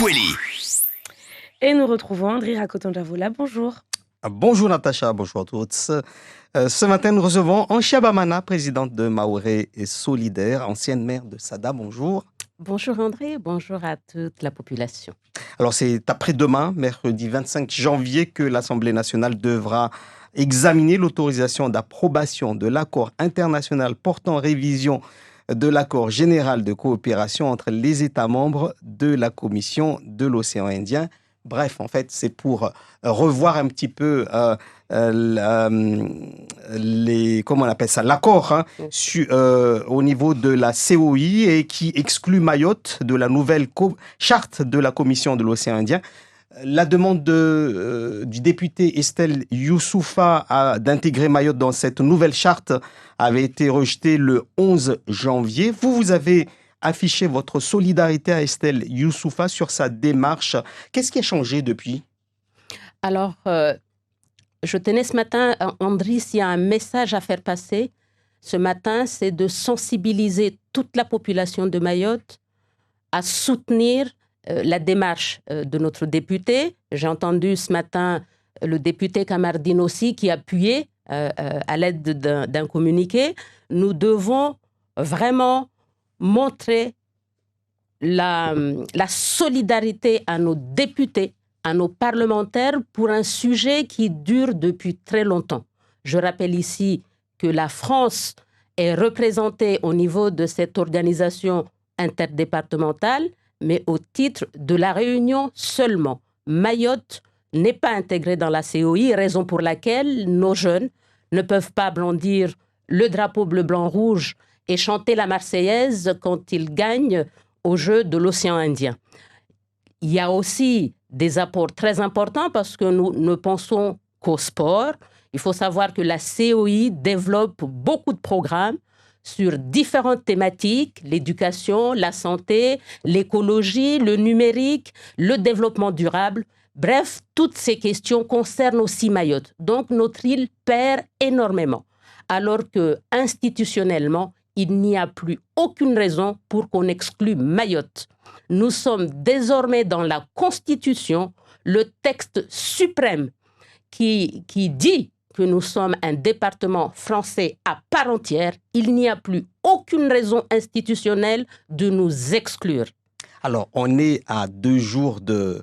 Kweli. Et nous retrouvons André Rakotonjavola. Bonjour. Bonjour Natacha, bonjour à tous. Ce matin, nous recevons Anchia Bamana, présidente de Maoré et Solidaire, ancienne maire de Sada. Bonjour. Bonjour André, bonjour à toute la population. Alors c'est après-demain, mercredi 25 janvier, que l'Assemblée nationale devra examiner l'autorisation d'approbation de l'accord international portant révision de l'accord général de coopération entre les États membres de la Commission de l'océan Indien. Bref, en fait, c'est pour revoir un petit peu comment on appelle ça, l'accord au niveau de la COI et qui exclut Mayotte de la nouvelle charte de la Commission de l'océan Indien. La demande du député Estelle Youssoufa d'intégrer Mayotte dans cette nouvelle charte avait été rejetée le 11 janvier. Vous avez affiché votre solidarité à Estelle Youssoufa sur sa démarche. Qu'est-ce qui a changé depuis ? Alors, je tenais ce matin, André, s'il y a un message à faire passer, ce matin, c'est de sensibiliser toute la population de Mayotte à soutenir la démarche de notre député. J'ai entendu ce matin le député Kamardine aussi qui appuyait à l'aide d'un communiqué. Nous devons vraiment montrer la solidarité à nos députés, à nos parlementaires pour un sujet qui dure depuis très longtemps. Je rappelle ici que la France est représentée au niveau de cette organisation interdépartementale, mais au titre de la Réunion seulement. Mayotte n'est pas intégrée dans la COI, raison pour laquelle nos jeunes ne peuvent pas brandir le drapeau bleu-blanc-rouge et chanter la Marseillaise quand ils gagnent aux Jeux de l'océan Indien. Il y a aussi des apports très importants parce que nous ne pensons qu'au sport. Il faut savoir que la COI développe beaucoup de programmes sur différentes thématiques, l'éducation, la santé, l'écologie, le numérique, le développement durable. Bref, toutes ces questions concernent aussi Mayotte. Donc, notre île perd énormément. Alors que, institutionnellement, il n'y a plus aucune raison pour qu'on exclue Mayotte. Nous sommes désormais dans la Constitution, le texte suprême qui dit que nous sommes un département français à part entière. Il n'y a plus aucune raison institutionnelle de nous exclure. Alors, on est à 2 jours de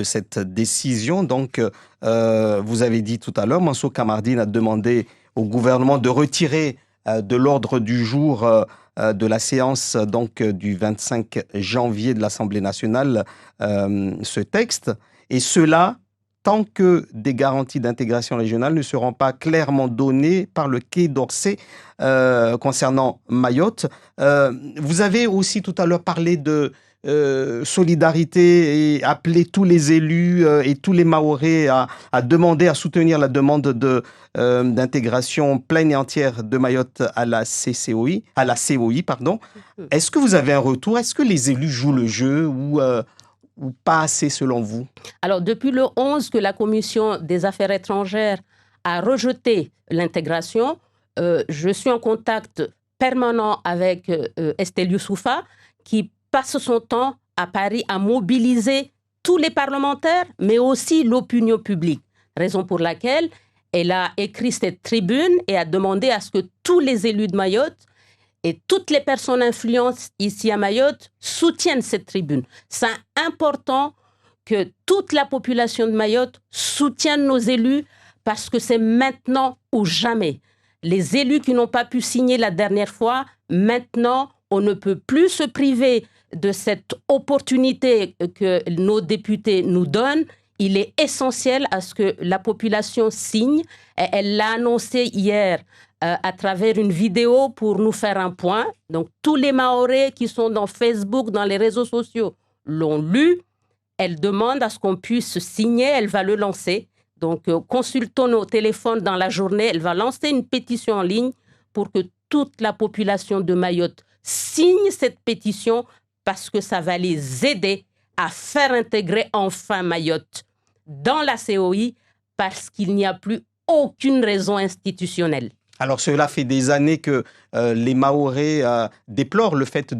cette décision. Donc, vous avez dit tout à l'heure, Mansour Kamardine a demandé au gouvernement de retirer de l'ordre du jour de la séance donc, du 25 janvier de l'Assemblée nationale ce texte. Et cela, tant que des garanties d'intégration régionale ne seront pas clairement données par le Quai d'Orsay concernant Mayotte. Vous avez aussi tout à l'heure parlé de solidarité et appelé tous les élus et tous les Mahorais à demander, à soutenir la demande d'intégration pleine et entière de Mayotte à la COI, pardon. Est-ce que vous avez un retour ? Est-ce que les élus jouent le jeu ou pas assez selon vous ? Alors, depuis le 11 que la Commission des affaires étrangères a rejeté l'intégration, je suis en contact permanent avec Estelle Youssoufa qui passe son temps à Paris à mobiliser tous les parlementaires, mais aussi l'opinion publique. Raison pour laquelle elle a écrit cette tribune et a demandé à ce que tous les élus de Mayotte et toutes les personnes influentes ici à Mayotte soutiennent cette tribune. C'est important que toute la population de Mayotte soutienne nos élus parce que c'est maintenant ou jamais. Les élus qui n'ont pas pu signer la dernière fois, maintenant, on ne peut plus se priver de cette opportunité que nos députés nous donnent. Il est essentiel à ce que la population signe. Elle l'a annoncé hier à travers une vidéo pour nous faire un point. Donc, tous les Mahorais qui sont dans Facebook, dans les réseaux sociaux, l'ont lu. Elle demande à ce qu'on puisse signer. Elle va le lancer. Donc, consultons nos téléphones dans la journée. Elle va lancer une pétition en ligne pour que toute la population de Mayotte signe cette pétition parce que ça va les aider à faire intégrer enfin Mayotte dans la COI parce qu'il n'y a plus aucune raison institutionnelle. Alors, cela fait des années que les Mahorais déplorent le fait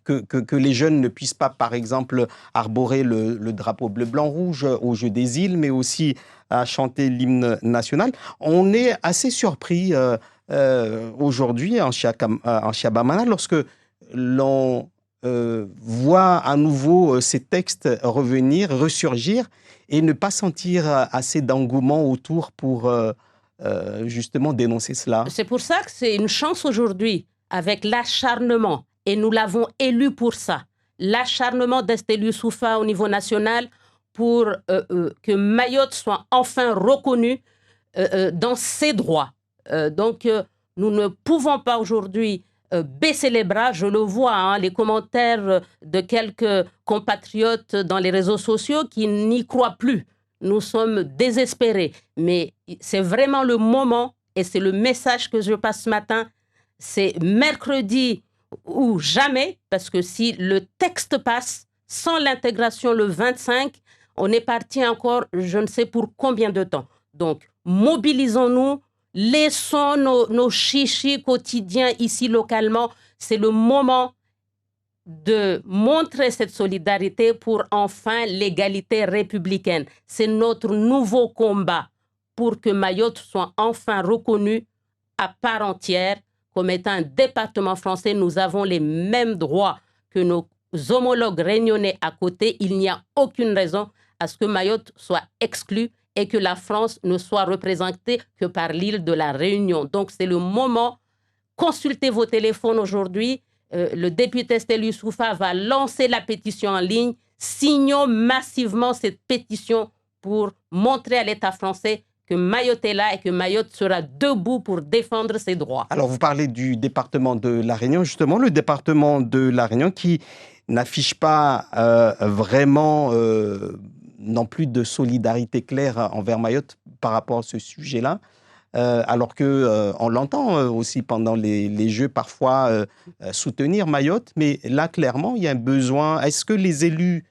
que les jeunes ne puissent pas, par exemple, arborer le drapeau bleu-blanc-rouge au jeu des îles, mais aussi à chanter l'hymne national. On est assez surpris aujourd'hui en Chiabamana lorsque l'on voit à nouveau ces textes revenir, ressurgir, et ne pas sentir assez d'engouement autour pour justement dénoncer cela. C'est pour ça que c'est une chance aujourd'hui, avec l'acharnement, et nous l'avons élu pour ça, l'acharnement d'Estelle Youssoupha au niveau national pour que Mayotte soit enfin reconnue dans ses droits. Donc, nous ne pouvons pas aujourd'hui baisser les bras. Je le vois, hein, les commentaires de quelques compatriotes dans les réseaux sociaux qui n'y croient plus. Nous sommes désespérés. Mais c'est vraiment le moment, et c'est le message que je passe ce matin, c'est mercredi ou jamais, parce que si le texte passe, sans l'intégration le 25, on est parti encore, je ne sais pour combien de temps. Donc, mobilisons-nous, laissons nos chichis quotidiens ici localement. C'est le moment de montrer cette solidarité pour enfin l'égalité républicaine. C'est notre nouveau combat pour que Mayotte soit enfin reconnue à part entière comme étant un département français. Nous avons les mêmes droits que nos homologues réunionnais à côté. Il n'y a aucune raison à ce que Mayotte soit exclue et que la France ne soit représentée que par l'île de la Réunion. Donc c'est le moment. Consultez vos téléphones aujourd'hui. Le député Estelle Youssoupha va lancer la pétition en ligne. Signons massivement cette pétition pour montrer à l'État français que Mayotte est là et que Mayotte sera debout pour défendre ses droits. Alors, vous parlez du département de La Réunion, justement, le département de La Réunion qui n'affiche pas vraiment non plus de solidarité claire envers Mayotte par rapport à ce sujet-là. Alors qu'on l'entend aussi pendant les Jeux parfois soutenir Mayotte, mais là clairement il y a un besoin. Est-ce que les élus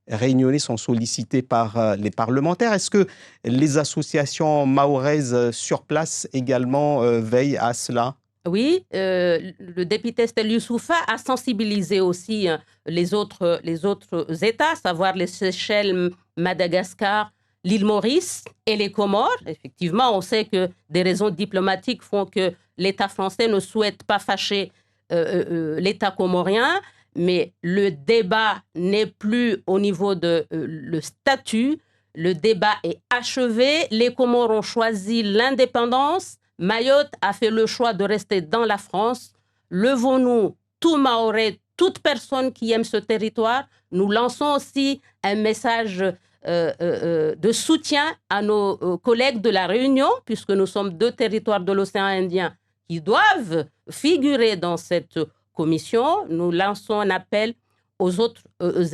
réunionnais sont sollicités par les parlementaires? Est-ce que les associations mahoraises sur place également veillent à cela? Oui, le député Estelle Youssoupha a sensibilisé aussi les autres États, à savoir les Seychelles, Madagascar, l'île Maurice et les Comores. Effectivement, on sait que des raisons diplomatiques font que l'État français ne souhaite pas fâcher l'État comorien, mais le débat n'est plus au niveau de le statut. Le débat est achevé. Les Comores ont choisi l'indépendance. Mayotte a fait le choix de rester dans la France. Levons-nous, tout Mahorais, toute personne qui aime ce territoire. Nous lançons aussi un message de soutien à nos collègues de la Réunion, puisque nous sommes deux territoires de l'océan Indien qui doivent figurer dans cette commission. Nous lançons un appel aux autres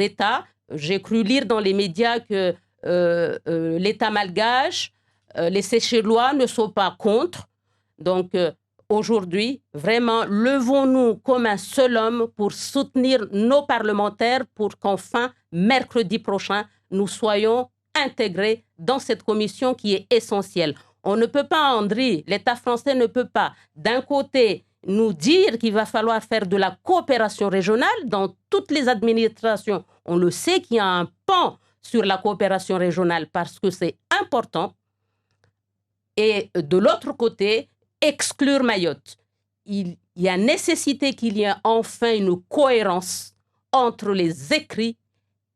États. J'ai cru lire dans les médias que l'État malgache, les Seychellois ne sont pas contre. Donc, aujourd'hui, vraiment, levons-nous comme un seul homme pour soutenir nos parlementaires pour qu'enfin, mercredi prochain, nous soyons intégrés dans cette commission qui est essentielle. On ne peut pas, André, l'État français ne peut pas, d'un côté, nous dire qu'il va falloir faire de la coopération régionale dans toutes les administrations. On le sait qu'il y a un pan sur la coopération régionale parce que c'est important. Et de l'autre côté, exclure Mayotte. Il y a nécessité qu'il y ait enfin une cohérence entre les écrits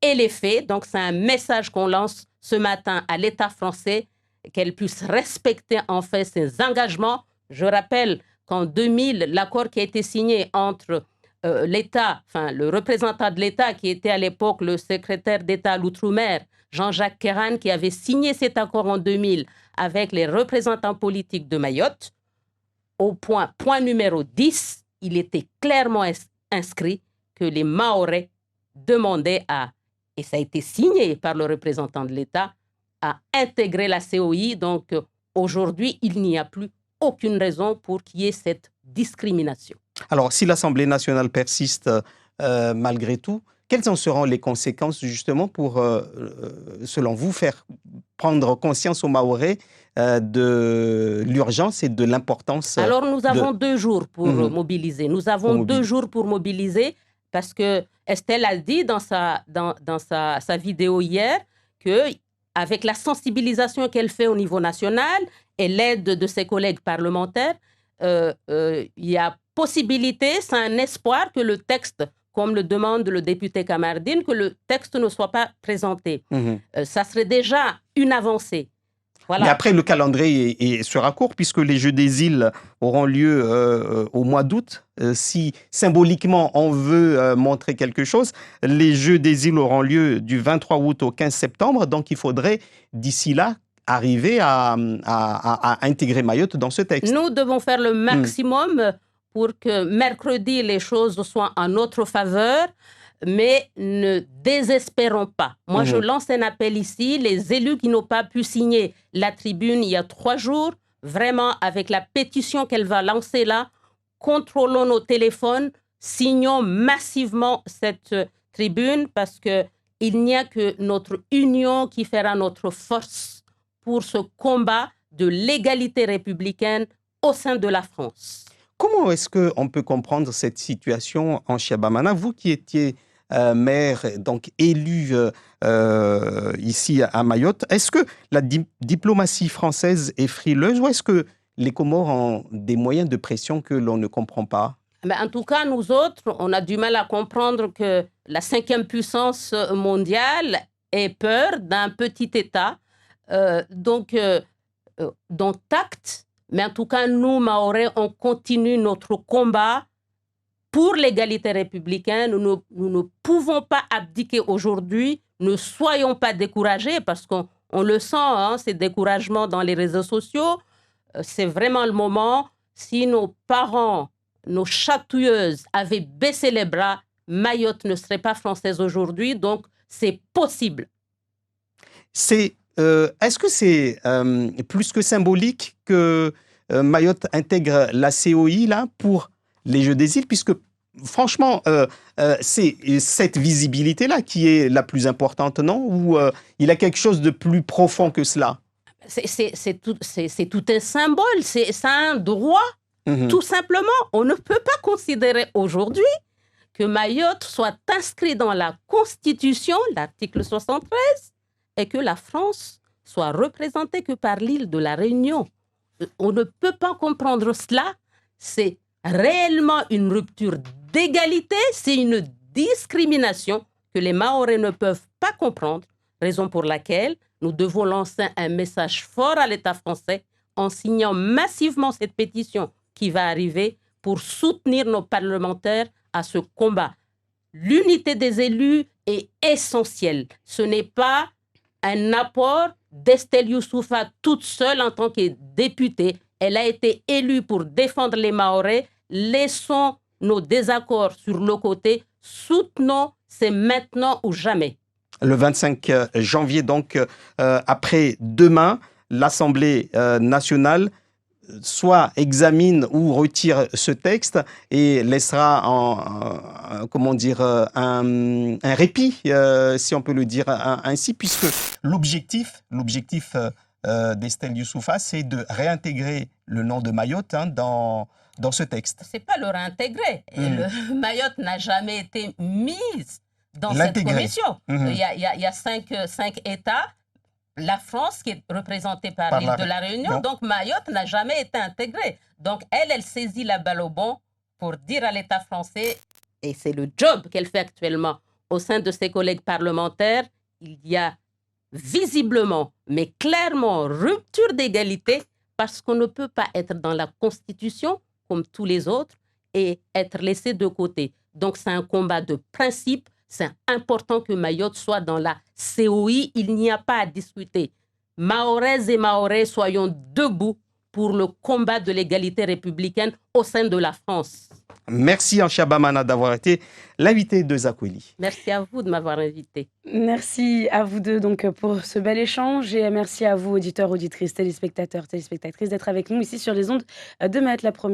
et les faits. Donc, c'est un message qu'on lance ce matin à l'État français, qu'elle puisse respecter enfin ses engagements. Je rappelle qu'en 2000, l'accord qui a été signé entre l'État, enfin le représentant de l'État qui était à l'époque le secrétaire d'État à l'Outre-mer, Jean-Jacques Kéran, qui avait signé cet accord en 2000 avec les représentants politiques de Mayotte, point numéro 10, il était clairement inscrit que les Mahorais demandaient et ça a été signé par le représentant de l'État, à intégrer la COI. Donc aujourd'hui, il n'y a plus aucune raison pour qu'il y ait cette discrimination. Alors, si l'Assemblée nationale persiste malgré tout, quelles en seront les conséquences justement pour, selon vous, faire prendre conscience aux Mahorais de l'urgence et de l'importance. Alors, nous avons 2 jours pour mobiliser. Nous avons 2 jours pour mobiliser parce que Estelle a dit dans sa vidéo hier qu'avec la sensibilisation qu'elle fait au niveau national et l'aide de ses collègues parlementaires, il y a possibilité, c'est un espoir que le texte, comme le demande le député Kamardine, que le texte ne soit pas présenté. Ça serait déjà une avancée. Voilà. Mais après, le calendrier sera court puisque les Jeux des îles auront lieu au mois d'août. Si symboliquement on veut montrer quelque chose, les Jeux des îles auront lieu du 23 août au 15 septembre. Donc, il faudrait d'ici là arriver à intégrer Mayotte dans ce texte. Nous devons faire le maximum pour que mercredi, les choses soient en notre faveur. Mais ne désespérons pas. Moi, je lance un appel ici. Les élus qui n'ont pas pu signer la tribune il y a 3 jours, vraiment, avec la pétition qu'elle va lancer là, contrôlons nos téléphones, signons massivement cette tribune parce qu'il n'y a que notre union qui fera notre force pour ce combat de l'égalité républicaine au sein de la France. Comment est-ce qu'on peut comprendre cette situation en Chiabamana, vous qui étiez maire, donc élu ici à Mayotte, est-ce que la diplomatie française est frileuse ou est-ce que les Comores ont des moyens de pression que l'on ne comprend pas? En tout cas, nous autres, on a du mal à comprendre que la 5e puissance mondiale ait peur d'un petit État. Donc, tact. Mais en tout cas, nous, Mahorais, on continue notre combat pour l'égalité républicaine. Nous ne pouvons pas abdiquer aujourd'hui. Ne soyons pas découragés parce qu'on le sent, ces découragements dans les réseaux sociaux. C'est vraiment le moment. Si nos parents, nos chatouilleuses avaient baissé les bras, Mayotte ne serait pas française aujourd'hui. Donc, c'est possible. Est-ce que c'est plus que symbolique que Mayotte intègre la COI là, pour les Jeux des îles, puisque franchement, c'est cette visibilité-là qui est la plus importante, non? Ou il y a quelque chose de plus profond que cela? C'est tout un symbole, c'est un droit, tout simplement. On ne peut pas considérer aujourd'hui que Mayotte soit inscrit dans la Constitution, l'article 73, et que la France soit représentée que par l'île de la Réunion. On ne peut pas comprendre cela. C'est réellement une rupture d'égalité, c'est une discrimination que les Mahorais ne peuvent pas comprendre, raison pour laquelle nous devons lancer un message fort à l'État français en signant massivement cette pétition qui va arriver pour soutenir nos parlementaires à ce combat. L'unité des élus est essentielle. Ce n'est pas un apport d'Estelle Youssoufa toute seule en tant que députée. Elle a été élue pour défendre les Mahorais. Laissons nos désaccords sur le côté. Soutenons, c'est maintenant ou jamais. Le 25 janvier, donc, après-demain, l'Assemblée nationale soit examine ou retire ce texte et laissera un répit, si on peut le dire ainsi, puisque l'objectif d'Estelle Youssoufa, c'est de réintégrer le nom de Mayotte dans ce texte. C'est pas le réintégrer. Mayotte n'a jamais été mise dans cette commission. Il y a 5 États. La France qui est représentée par l'île de la Réunion, donc Mayotte n'a jamais été intégrée. Donc elle saisit la balle au bon pour dire à l'État français, et c'est le job qu'elle fait actuellement au sein de ses collègues parlementaires, il y a visiblement, mais clairement, rupture d'égalité parce qu'on ne peut pas être dans la Constitution comme tous les autres et être laissé de côté. Donc c'est un combat de principe. C'est important que Mayotte soit dans la COI. Il n'y a pas à discuter. Mahoraises et Mahorais, soyons debout pour le combat de l'égalité républicaine au sein de la France. Merci Ancha Bamana d'avoir été l'invité de Zakweli. Merci à vous de m'avoir invité. Merci à vous deux donc pour ce bel échange et merci à vous auditeurs, auditrices, téléspectateurs, téléspectatrices d'être avec nous ici sur les ondes de Mayotte la Première.